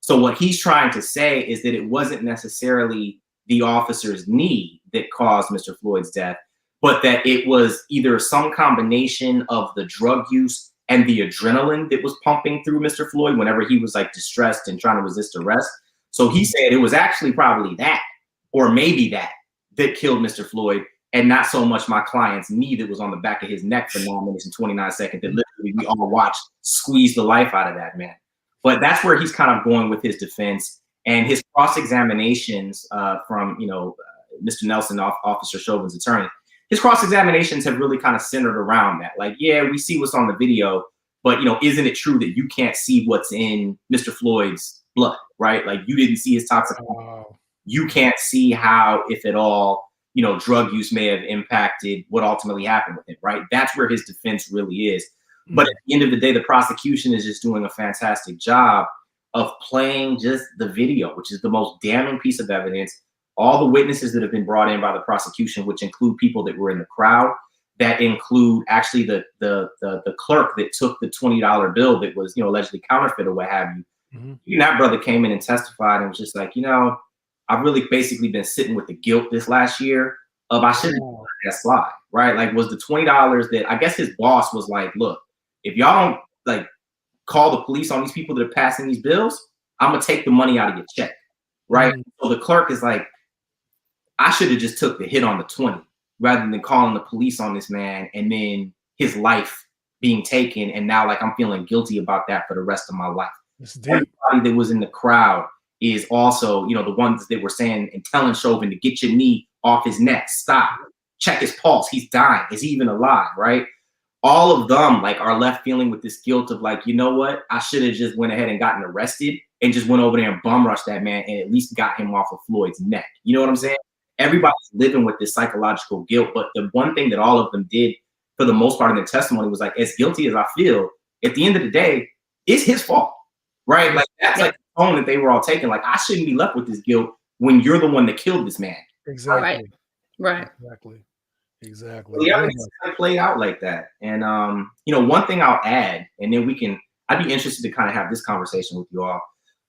So what he's trying to say is that it wasn't necessarily the officer's knee that caused Mr. Floyd's death, but that it was either some combination of the drug use and the adrenaline that was pumping through Mr. Floyd whenever he was like distressed and trying to resist arrest. So he said it was actually probably that, or maybe that killed Mr. Floyd, and not so much my client's knee that was on the back of his neck for 9 minutes and 29 seconds that literally we all watched squeeze the life out of that man. But that's where he's kind of going with his defense and his cross-examinations from, you know, Mr. Nelson, Officer Chauvin's attorney. his cross-examinations have really kind of centered around that. Like, yeah, we see what's on the video, but, you know, isn't it true that you can't see what's in Mr. Floyd's blood, right? Like, you didn't see his toxicology. You can't see how, if at all, you know, drug use may have impacted what ultimately happened with him, right? That's where his defense really is. But at the end of the day, the prosecution is just doing a fantastic job of playing just the video, which is the most damning piece of evidence. All the witnesses that have been brought in by the prosecution, which include people that were in the crowd, that include actually the clerk that took the $20 bill that was, you know, allegedly counterfeit or what have you. Even that brother came in and testified and was just like, you know, I've really basically been sitting with the guilt this last year of I shouldn't have let that slide, right? Like, was the $20 that I guess his boss was like, look, if y'all don't like call the police on these people that are passing these bills, I'm gonna take the money out of your check, right? So the clerk is like, I should have just took the hit on the 20 rather than calling the police on this man and then his life being taken. And now, like, I'm feeling guilty about that for the rest of my life. Everybody that was in the crowd is also, you know, the ones that were saying and telling Chauvin to get your knee off his neck, stop, check his pulse, he's dying, is he even alive, right? All of them, like, are left feeling with this guilt of like, you know what, I should have just went ahead and gotten arrested and just went over there and bum rushed that man and at least got him off of Floyd's neck. You know what I'm saying? Everybody's living with this psychological guilt, but the one thing that all of them did for the most part in their testimony was like, as guilty as I feel, at the end of the day, it's his fault, right? Like, that's like the tone that they were all taking. Like, I shouldn't be left with this guilt when you're the one that killed this man. Exactly. Right. Exactly. So, yeah, it's kind of played out like that. And, you know, one thing I'll add, and then I'd be interested to kind of have this conversation with you all,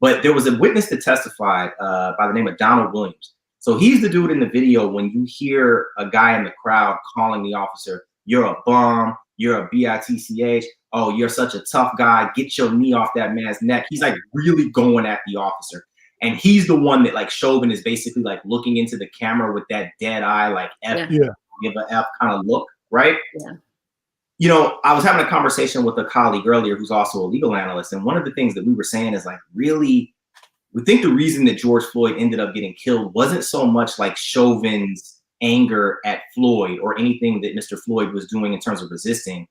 but there was a witness that testified by the name of Donald Williams. So he's the dude in the video when you hear a guy in the crowd calling the officer, you're a bum, you're a bitch, oh, you're such a tough guy, get your knee off that man's neck. He's like really going at the officer. And he's the one that like Chauvin is basically like looking into the camera with that dead eye, like give a F kind of look, right? Yeah. You know, I was having a conversation with a colleague earlier who's also a legal analyst. And one of the things that we were saying is like, really, we think the reason that George Floyd ended up getting killed wasn't so much like Chauvin's anger at Floyd or anything that Mr. Floyd was doing in terms of resisting,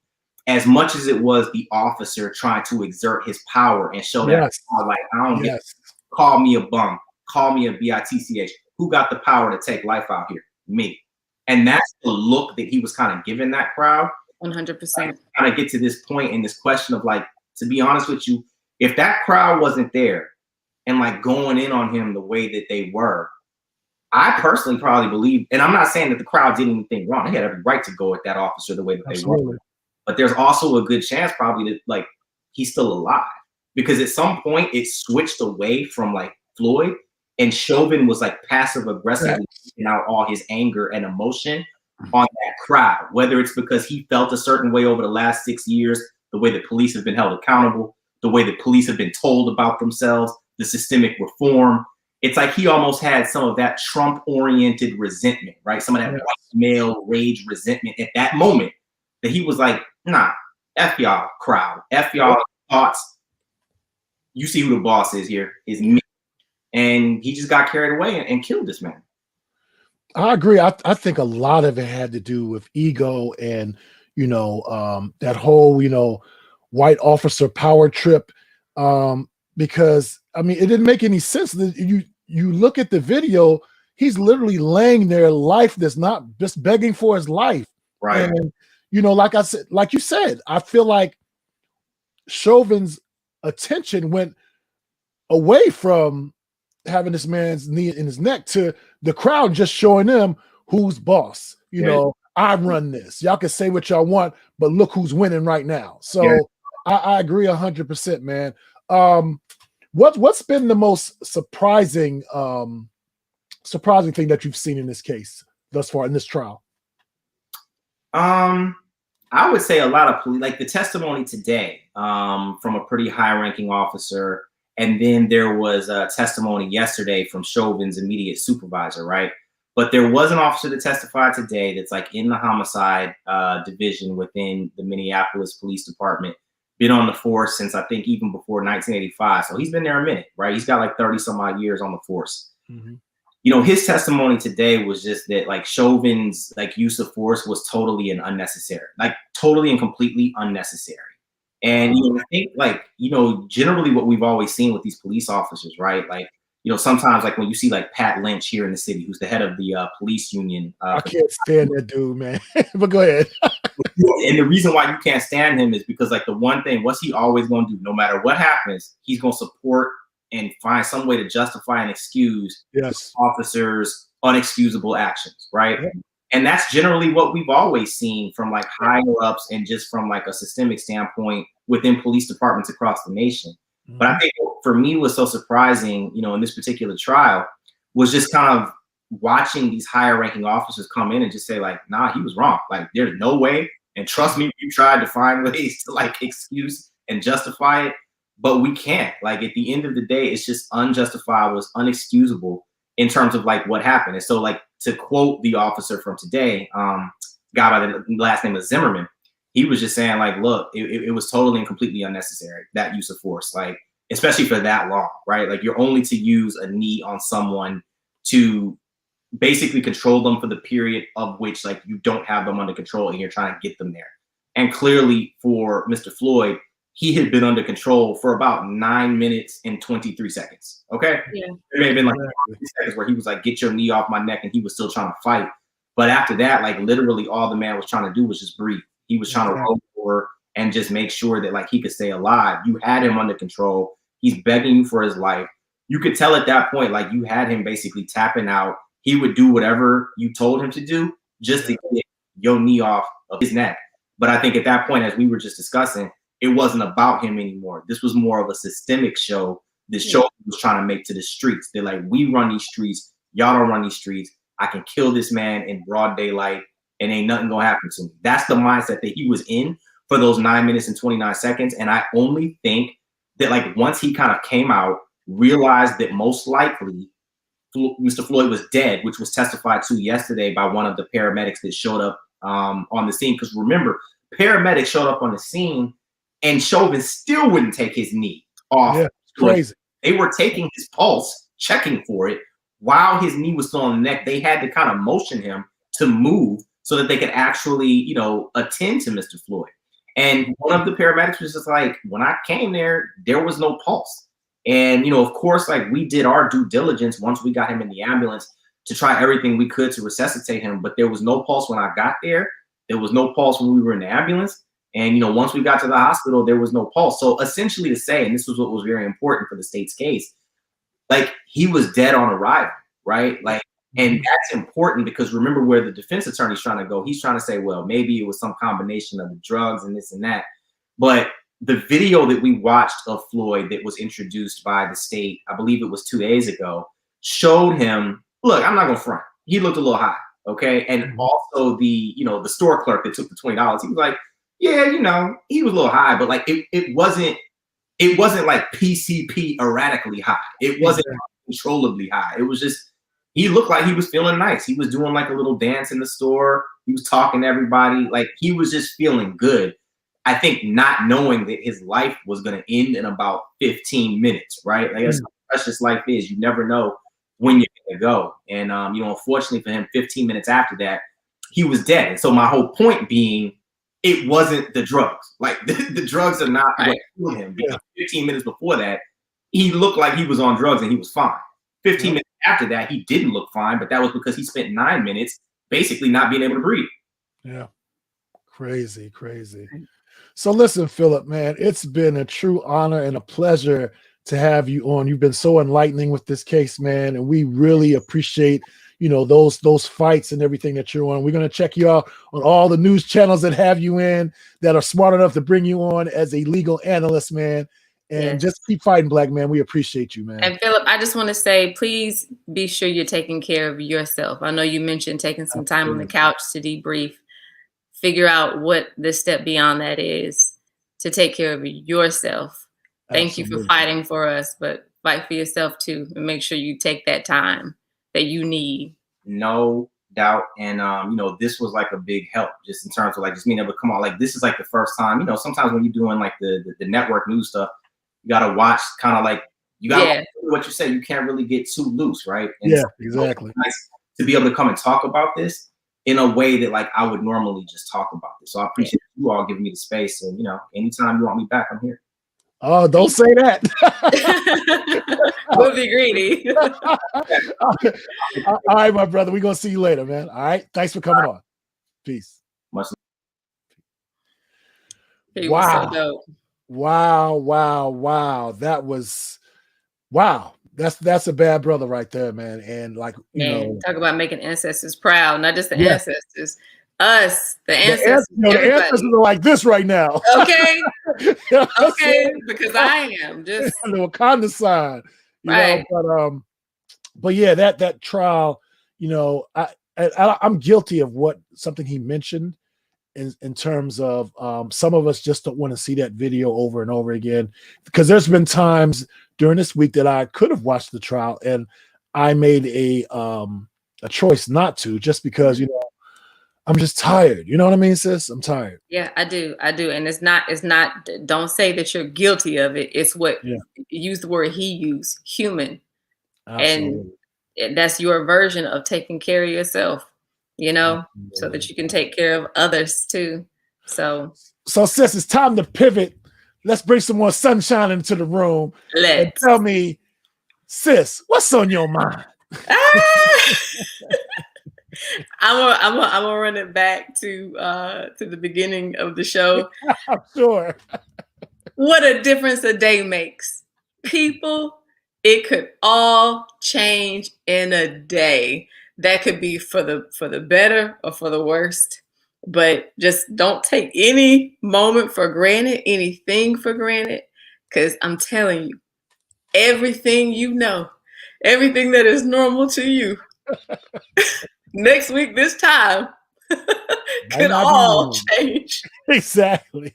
as much as it was the officer trying to exert his power and show that, like, I don't get, call me a bum, call me a bitch. Who got the power to take life out here? Me. And that's the look that he was kind of giving that crowd. 100%. Kind of get to this point in this question of like, to be honest with you, if that crowd wasn't there and like going in on him the way that they were, I personally probably believe, and I'm not saying that the crowd did anything wrong. They had every right to go at that officer the way that they were. But there's also a good chance probably that like he's still alive, because at some point it switched away from like Floyd, and Chauvin was like passive aggressively taking out all his anger and emotion on that crowd, whether it's because he felt a certain way over the last 6 years, the way that police have been held accountable, the way that police have been told about themselves, the systemic reform. It's like he almost had some of that Trump-oriented resentment, right? Some of that white male rage resentment at that moment that he was like, nah, F y'all crowd, F y'all thoughts. You see who the boss is here, is me. And he just got carried away and killed this man. I agree. I think a lot of it had to do with ego and, you know, that whole, you know, white officer power trip. Because, I mean, it didn't make any sense. You look at the video, he's literally laying there, life that's not just begging for his life. Right. And, you know, like I said, like you said, I feel like Chauvin's attention went away from having this man's knee in his neck to the crowd just showing them who's boss. You know, I run this. Y'all can say what y'all want, but look who's winning right now. So I agree 100%, man. What's been the most surprising thing that you've seen in this case thus far in this trial? I would say a lot of police, like the testimony today from a pretty high-ranking officer, and then there was a testimony yesterday from Chauvin's immediate supervisor, right? But there was an officer that testified today that's like in the homicide division within the Minneapolis Police Department, been on the force since I think even before 1985. So he's been there a minute, right? He's got like 30 some odd years on the force. his testimony today was just that like Chauvin's like use of force was totally and unnecessary, like totally and completely unnecessary. And I think like generally what we've always seen with these police officers, right? Like sometimes like when you see like Pat Lynch here in the city, who's the head of the police union. I can't stand that dude, man. But go ahead. And the reason why you can't stand him is because like the one thing, what's he always going to do? No matter what happens, he's going to support and find some way to justify and excuse officers' unexcusable actions, right? Yeah. And that's generally what we've always seen from like higher ups and just from like a systemic standpoint within police departments across the nation. Mm-hmm. But I think for me was so surprising, in this particular trial was just kind of watching these higher ranking officers come in and just say like, nah, he was wrong. Like there's no way. And trust me, we tried to find ways to like excuse and justify it, but we can't. Like at the end of the day, it's just unjustifiable, it's unexcusable in terms of like what happened. And so like to quote the officer from today, guy by the last name of Zimmerman, he was just saying like, look, it was totally and completely unnecessary, that use of force, like especially for that long, right? Like you're only to use a knee on someone to basically control them for the period of which like you don't have them under control and you're trying to get them there. And clearly for Mr. Floyd, he had been under control for about 9 minutes and 23 seconds. Okay. Yeah. There may have been like 3 seconds where he was like, get your knee off my neck, and he was still trying to fight. But after that, like literally all the man was trying to do was just breathe. He was trying to roll forward and just make sure that like he could stay alive. You had him under control. He's begging you for his life. You could tell at that point, like you had him basically tapping out. He would do whatever you told him to do just to get your knee off of his neck. But I think at that point, as we were just discussing, it wasn't about him anymore. This was more of a systemic show. The show was trying to make to the streets. They're like, we run these streets. Y'all don't run these streets. I can kill this man in broad daylight and ain't nothing gonna happen to me. That's the mindset that he was in for those 9 minutes and 29 seconds. And I only think that like once he kind of came out, realized that most likely Mr. Floyd was dead, which was testified to yesterday by one of the paramedics that showed up on the scene. Because remember, paramedics showed up on the scene and Chauvin still wouldn't take his knee off. Yeah, crazy. They were taking his pulse, checking for it. While his knee was still on the neck, they had to kind of motion him to move so that they could actually, attend to Mr. Floyd. And one of the paramedics was just like, when I came there, there was no pulse. And, of course, like we did our due diligence once we got him in the ambulance to try everything we could to resuscitate him. But there was no pulse when I got there. There was no pulse when we were in the ambulance. And, once we got to the hospital, there was no pulse. So essentially to say, and this was what was very important for the state's case, like he was dead on arrival, right? Like, and that's important because remember where the defense attorney's trying to go. He's trying to say, well, maybe it was some combination of the drugs and this and that. But the video that we watched of Floyd that was introduced by the state, I believe it was 2 days ago, showed him, look, I'm not going to front. He looked a little high. Okay. And also the store clerk that took the $20, he was like, yeah, he was a little high, but like, it wasn't like PCP erratically high. It wasn't uncontrollably high. It was just, he looked like he was feeling nice. He was doing like a little dance in the store. He was talking to everybody. Like he was just feeling good. I think not knowing that his life was going to end in about 15 minutes, right? Like that's how precious life is. You never know when you're going to go. And, unfortunately for him, 15 minutes after that, he was dead. And so my whole point being, it wasn't the drugs. Like the drugs are not what killed him. Because 15 minutes before that, he looked like he was on drugs and he was fine. 15 minutes after that, he didn't look fine, but that was because he spent 9 minutes basically not being able to breathe. Yeah. Crazy. So listen, Philip, man, it's been a true honor and a pleasure to have you on. You've been so enlightening with this case, man, and we really appreciate those fights and everything that you're on. We're going to check you out on all the news channels that have you in, that are smart enough to bring you on as a legal analyst, man. And just keep fighting, black man. We appreciate you, man. And Philip, I just want to say, please be sure you're taking care of yourself. I know you mentioned taking some time on the couch to debrief. Figure out what the step beyond that is to take care of yourself. Thank you for fighting for us, but fight for yourself too, and make sure you take that time that you need. No doubt. And, this was like a big help just in terms of like just being able to come out. Like this is like the first time, sometimes when you're doing like the network news stuff, you got to watch kind of like, You got what you say. You can't really get too loose, right? And yeah, exactly. It's nice to be able to come and talk about this in a way that like I would normally just talk about this. So I appreciate you all giving me the space, and anytime you want me back, I'm here. Oh, don't say that. We'll be greedy. All right, my brother. We're gonna see you later, man. All right. Thanks for coming on. Peace. Much. Wow. So dope. Wow. That was wow. That's a bad brother right there, man. And like talk about making ancestors proud, not just the ancestors. Us, the ancestors. The ancestors are like this right now. Okay. Okay, because I am just the Wakanda sign. Right. But yeah, that trial, I'm guilty of something he mentioned in terms of some of us just don't want to see that video over and over again, because there's been times during this week that I could have watched the trial and I made a choice not to, just because I'm just tired. You know what I mean, sis? I'm tired. Yeah, I do. And it's not, don't say that you're guilty of it. It's what use the word he used, human. Absolutely. And that's your version of taking care of yourself, so that you can take care of others too. So sis, it's time to pivot. Let's bring some more sunshine into the room. And tell me, sis, what's on your mind? I'm gonna run it back to the beginning of the show. I'm sure. What a difference a day makes. People, it could all change in a day. That could be for the better or for the worst. But just don't take any moment for granted, anything for granted, because I'm telling you, everything everything that is normal to you, next week, this time, could all change. Exactly.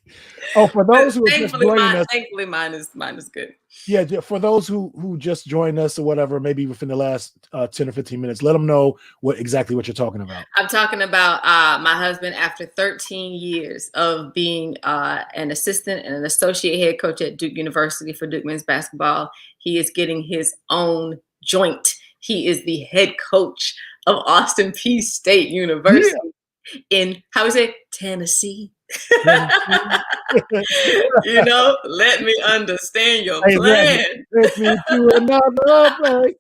Oh, for those who are just joining us, thankfully mine is good. Yeah, for those who just joined us or whatever, maybe within the last 10 or 15 minutes, let them know exactly what you're talking about. I'm talking about my husband. After 13 years of being an assistant and an associate head coach at Duke University for Duke men's basketball, he is getting his own joint. He is the head coach of Austin Peay State University in, how is it, Tennessee? Let me understand your plan. Take me to another place.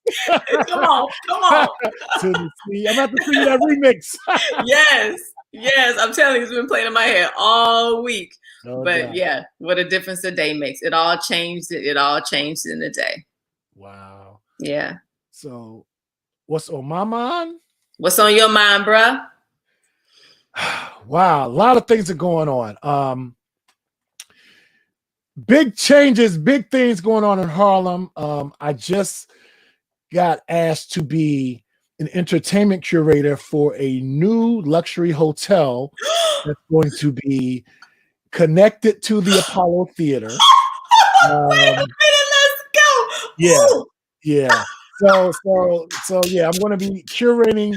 Come on. Tennessee. I'm about to sing that remix. Yes. I'm telling you, it's been playing in my head all week. No but doubt. Yeah, what a difference a day makes. It all changed. It all changed in a day. Wow. Yeah. So, what's on my mind? What's on your mind, bruh? Wow, a lot of things are going on. Big changes, big things going on in Harlem. I just got asked to be an entertainment curator for a new luxury hotel that's going to be connected to the Apollo Theater. Wait a minute, let's go. Yeah. So yeah, I'm going to be curating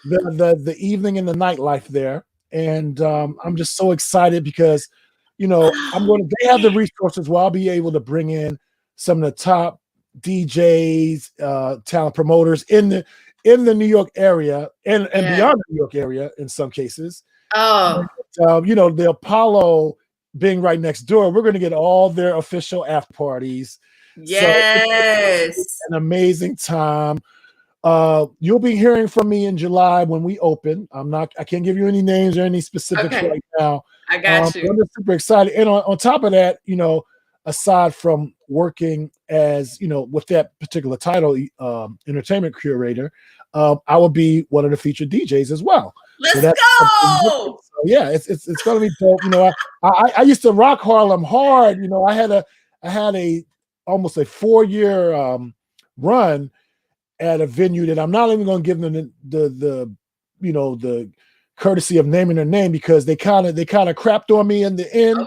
the evening and the nightlife there, and I'm just so excited because they have the resources where I'll be able to bring in some of the top DJs, talent promoters in the New York area and beyond the New York area in some cases. Oh, and, the Apollo being right next door, we're going to get all their official after parties. Yes. So it's an amazing time. You'll be hearing from me in July when we open. I can't give you any names or any specifics right now. I got you. I'm just super excited. And on top of that, aside from working as, with that particular title, entertainment curator, I will be one of the featured DJs as well. Let's go. So yeah, it's going to be dope. I used to rock Harlem hard. I had a almost a 4-year run at a venue that I'm not even going to give them the courtesy of naming their name, because they kind of crapped on me in the end.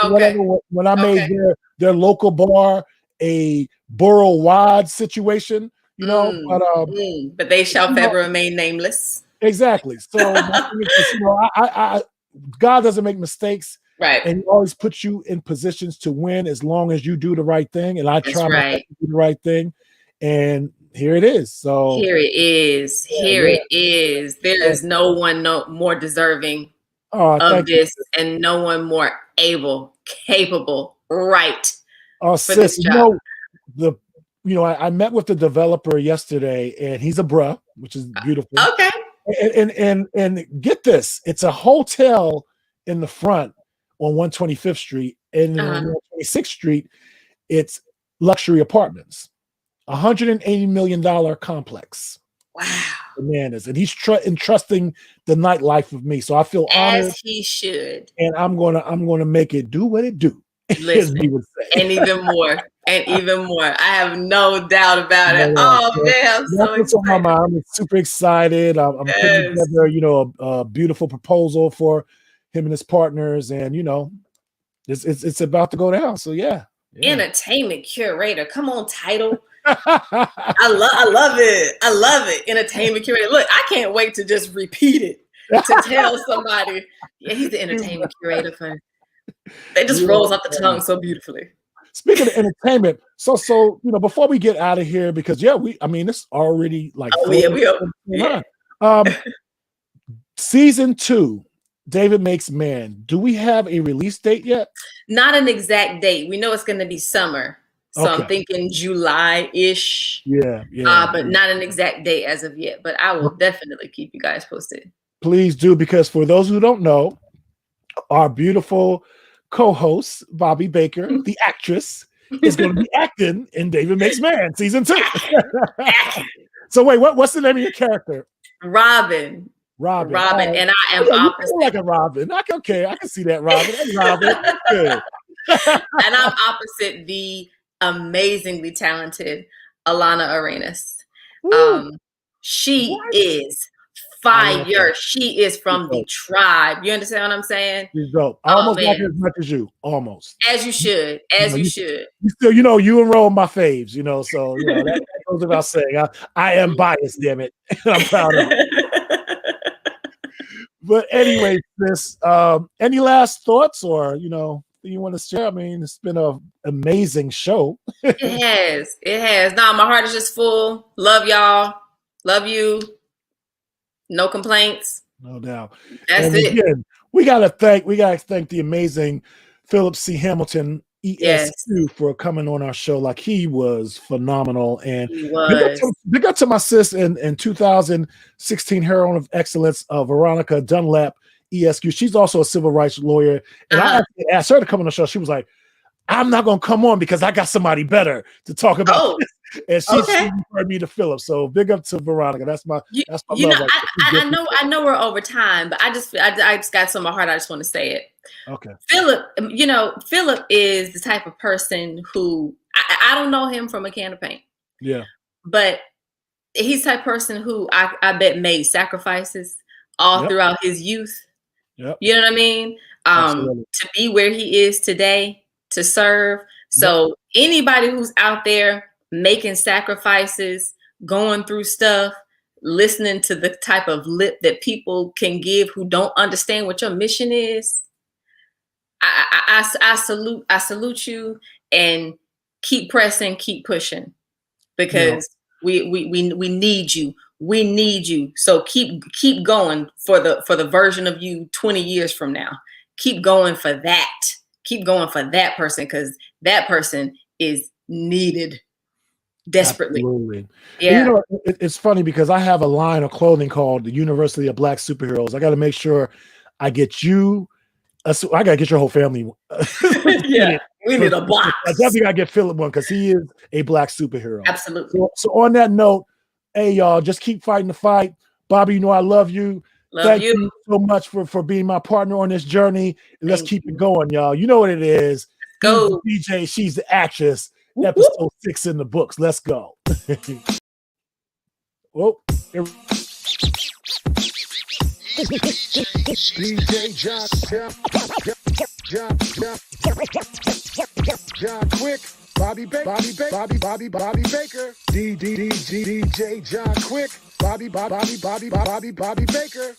Okay. When I made their local bar a borough-wide situation, but they shall forever remain nameless. Exactly. So God doesn't make mistakes. Right. And he always puts you in positions to win as long as you do the right thing. And I try my best to do the right thing. And here it is. So here it is. Here it is. There is no one more deserving of this, and no one more able, capable, right. Oh, sis, I met with the developer yesterday, and he's a bruh, which is beautiful. Okay. And get this, it's a hotel in the front on 125th Street, and on 126th Street, it's luxury apartments. $180 million complex. Wow. Bananas. And he's entrusting the nightlife with me. So I feel honored. As he should. And I'm gonna make it do what it do. Listen, and even more. And even more. I have no doubt about it. Oh man, I'm so excited. On my mind. I'm super excited. I'm putting together, a beautiful proposal for him and his partners, and it's about to go down. So yeah. Entertainment curator. Come on, title. I love it. I love it. Entertainment curator. Look, I can't wait to just repeat it to tell somebody. Yeah, he's the entertainment curator for. It just rolls off the tongue so beautifully. Speaking of entertainment, so before we get out of here, because it's already like season 2, David Makes Man. Do we have a release date yet? Not an exact date. We know it's going to be summer. So I'm thinking July-ish. Yeah. But not an exact date as of yet. But I will definitely keep you guys posted. Please do, because for those who don't know, our beautiful co-host, Bobbi Baker, the actress, is going to be acting in David Makes Man season 2. So wait, what's the name of your character? Robin. Robin, and I am opposite. Like a Robin. I can see that, Robin. Hey, Robin. Good. And I'm opposite the amazingly talented Alana Arenas. She is fire. She is from the tribe. You understand what I'm saying? She's dope. I almost like her as much as you. Almost. As you should. You should. You still, you enroll in my faves, so that goes without saying. I am biased, damn it. I'm proud of it. But anyway, sis, any last thoughts or you want to share? I mean, it's been an amazing show. It has. Nah, my heart is just full. Love y'all. Love you. No complaints. No doubt. That's it. Again, we gotta thank the amazing Philip C. Hamilton ESQ for coming on our show. Like, he was phenomenal. And he was. Big up to my sis in 2016 Heroine of Excellence, Veronica Dunlap ESQ. She's also a civil rights lawyer. And I actually asked her to come on the show. She was like, I'm not going to come on because I got somebody better to talk about this. And she referred me to Philip. So big up to Veronica. That's my love. I know we're over time, but I just got some of my heart. I just want to say it. Okay. Philip is the type of person who I don't know him from a can of paint. Yeah. But he's the type of person who I bet made sacrifices all throughout his youth. Yep. You know what I mean? To be where he is today, to serve. So anybody who's out there making sacrifices, going through stuff, listening to the type of lip that people can give who don't understand what your mission is, I salute you, and keep pressing, keep pushing, because we need you. We need you. So keep going for the version of you 20 years from now. Keep going for that. Keep going for that person, because that person is needed desperately. Absolutely. Yeah. It's funny because I have a line of clothing called the University of Black Superheroes. I got to make sure I get you. I got to get your whole family. Yeah, we need a box. I definitely got to get Philip one because he is a black superhero. Absolutely. So on that note, hey, y'all, just keep fighting the fight. Bobbi, I love you. Thank you so much for being my partner on this journey. And let's keep it going, y'all. You know what it is. Go. Deejay, she's the actress. Episode 6 in the books. Let's go. Whoa. DJ John Quick, Bobbi Baker, DJ John Quick, Bobbi Baker.